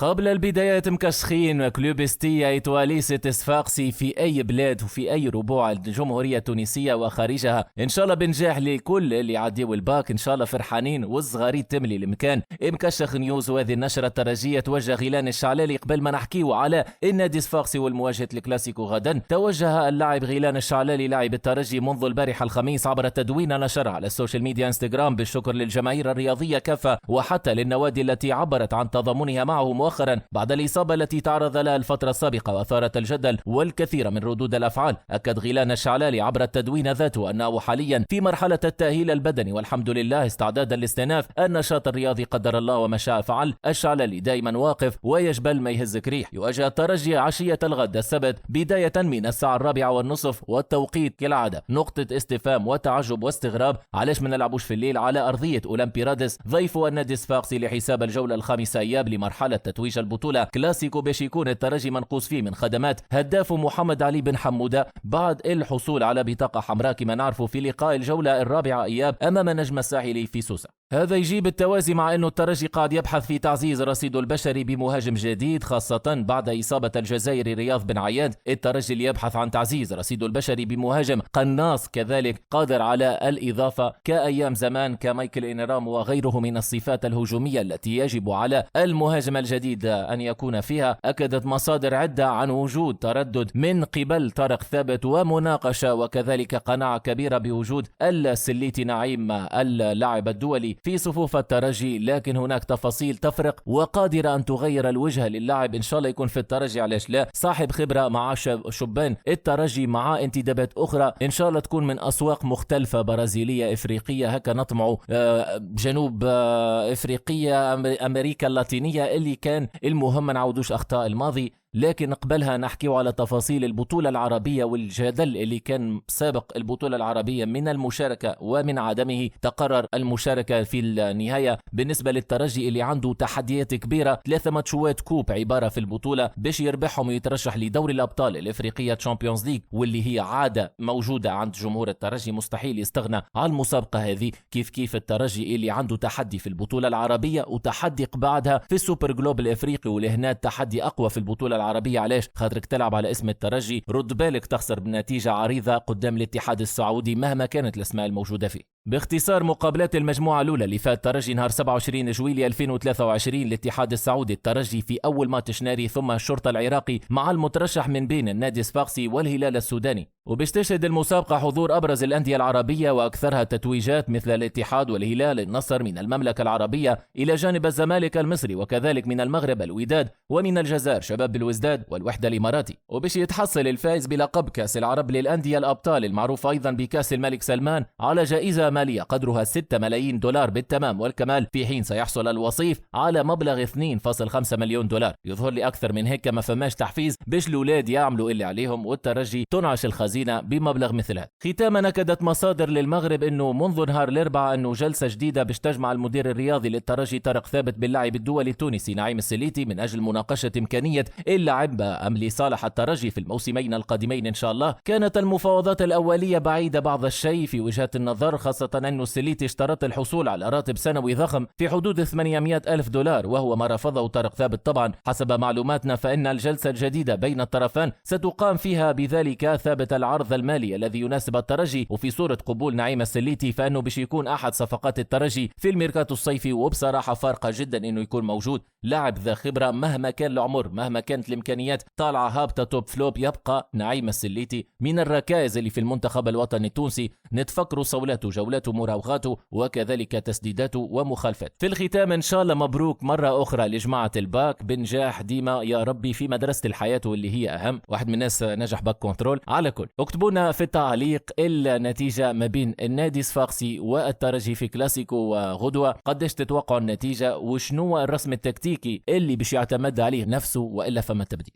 قبل البدايات مكشخين كلوبستية إيطوالي ستسفاقسي في أي بلاد وفي أي ربوع الجمهورية التونسية وخارجها. إن شاء الله بنجاح لكل اللي عديوا الباك، إن شاء الله فرحانين والصغاريت تملي المكان. مكشخ نيوز، وهذه النشرة الترجية توجه غيلان الشعلالي. قبل ما نحكيو على النادي الصفاقسي والمواجهة الكلاسيكو غدا، توجه اللاعب غيلان الشعلالي لاعب الترجي منذ البارحة الخميس عبر تدوين نشر على السوشيال ميديا انستغرام بالشكر للجماهير الرياضية كافة وحتى للنوادي التي عبرت عن تضامنها معه مؤخرا بعد الإصابة التي تعرض لها الفترة السابقة وأثارت الجدل والكثير من ردود الأفعال. أكد غيلان الشعلالي عبر التدوين ذاته أنه حاليا في مرحلة التأهيل البدني والحمد لله استعدادا لاستئناف النشاط الرياضي قدر الله وما شاء فعل. الشعلالي دائما واقف ويجبل ما يهزك ريح. يواجه الترجي عشية الغد السبت بداية من الساعة 4:30 والتوقيت كالعادة نقطة استفهام وتعجب واستغراب. علاش ما نلعبوش في الليل على أرضية أولمبي رادس ضيف النادي الصفاقسي لحساب الجولة الخامسة إياب لمرحلة تتويج البطولة كلاسيكو باش يكون الترجي منقوص فيه من خدمات هداف محمد علي بن حمودة بعد الحصول على بطاقة حمراء كما نعرفه في لقاء الجولة الرابعة إياب أمام نجم الساحلي في سوسة. هذا يجيب التوازي مع أنه الترجي قاعد يبحث في تعزيز رصيده البشري بمهاجم جديد، خاصة بعد إصابة الجزائري رياض بن عياد. الترجي اللي يبحث عن تعزيز رصيده البشري بمهاجم قناص كذلك قادر على الإضافة كأيام زمان كمايكل إنرام وغيره من الصفات الهجومية التي يجب على المهاجم الجديد أن يكون فيها. أكدت مصادر عدة عن وجود تردد من قبل طارق ثابت ومناقشة وكذلك قناعة كبيرة بوجود السليتي نعيم اللاعب الدولي في صفوف الترجي، لكن هناك تفاصيل تفرق وقادرة أن تغير الوجه للاعب. إن شاء الله يكون في الترجي، علاش لا؟ صاحب خبرة مع شبان الترجي مع انتدابات أخرى إن شاء الله تكون من أسواق مختلفة برازيلية إفريقية، هكا نطمعوا جنوب إفريقية أمريكا اللاتينية اللي كان المهم ما نعودوش أخطاء الماضي. لكن قبلها نحكي على تفاصيل البطولة العربية والجدل اللي كان سابق البطولة العربية من المشاركة ومن عدمه. تقرر المشاركة في النهاية بالنسبة للترجي اللي عنده تحديات كبيرة، 3 ماتشات كوب عبارة في البطولة باش يربحهم ويترشح لدوري الأبطال الإفريقية تشامبيونز ليج، واللي هي عادة موجودة عند جمهور الترجي مستحيل يستغنى عن المسابقة هذه. كيف الترجي اللي عنده تحدي في البطولة العربية وتحدي بعدها في السوبر جلوب الإفريقي، ولهنا التحدي أقوى في البطولة العربية. علاش؟ خاطرك تلعب على اسم الترجي، رد بالك تخسر بنتيجة عريضة قدام الاتحاد السعودي مهما كانت الاسماء الموجودة فيه. باختصار، مقابلات المجموعة الأولى اللي فات الترجي نهار 27 جويلية 2023 الاتحاد السعودي، الترجي في أول ماتش ناري، ثم الشرطة العراقي مع المترشح من بين النادي الصفاقسي والهلال السوداني. وباش تشهد المسابقة حضور أبرز الأندية العربية وأكثرها تتويجات مثل الاتحاد والهلال النصر من المملكة العربية، إلى جانب الزمالك المصري، وكذلك من المغرب الوداد، ومن الجزائر شباب الوزداد والوحدة الإماراتي. وباش يتحصل الفائز بلقب كأس العرب للأندية الأبطال المعروف أيضا بكأس الملك سلمان على جائزة مالية قدرها 6 ملايين دولار بالتمام والكمال، في حين سيحصل الوصيف على مبلغ 2.5 مليون دولار. يظهر لي أكثر من هيك ما فماش تحفيز باش الأولاد يعملوا اللي عليهم والترجي تنعش الخزينة بمبلغ مثل هذا. ختاما، أكدت مصادر للمغرب أنه منذ نهار الأربعاء أنه جلسة جديدة باش تجمع المدير الرياضي للترجي طارق ثابت باللاعب الدولي التونسي نعيم السليتي من أجل مناقشة إمكانية اللعب أم لصالح الترجي في الموسمين القادمين إن شاء الله. كانت المفاوضات الأولية بعيدة بعض الشيء في وجهة النظر، خاصة أن السليتي اشترط الحصول على راتب سنوي ضخم في حدود 800 ألف دولار، وهو ما رفضه طارق ثابت. طبعا حسب معلوماتنا فإن الجلسة الجديدة بين الطرفان ستقام فيها بذلك ثابت العرض المالي الذي يناسب الترجي، وفي صورة قبول نعيم السليتي فإنه باش يكون أحد صفقات الترجي في الميركاتو الصيفي. وبصراحة فارقة جدا إنه يكون موجود لاعب ذا خبرة مهما كان العمر مهما كانت الإمكانيات طالعة هابطة توب فلوب. يبقى نعيم السليتي من الركائز اللي في المنتخب الوطني التونسي، نتفكروا صولاته جولاته مراوغاته وكذلك تسديداته ومخالفات. في الختام إن شاء الله مبروك مرة أخرى لجماعة الباك، بنجاح ديما يا ربي في مدرسة الحياة واللي هي أهم. واحد من الناس نجح باك كنترول. على كل اكتبونا في التعليق النتيجة ما بين النادي الصفاقسي والترجي في كلاسيكو وغدوة، قديش تتوقعوا النتيجة وشنو الرسم التكتيكي اللي باش يعتمد عليه نفسه وإلا فما تبديل.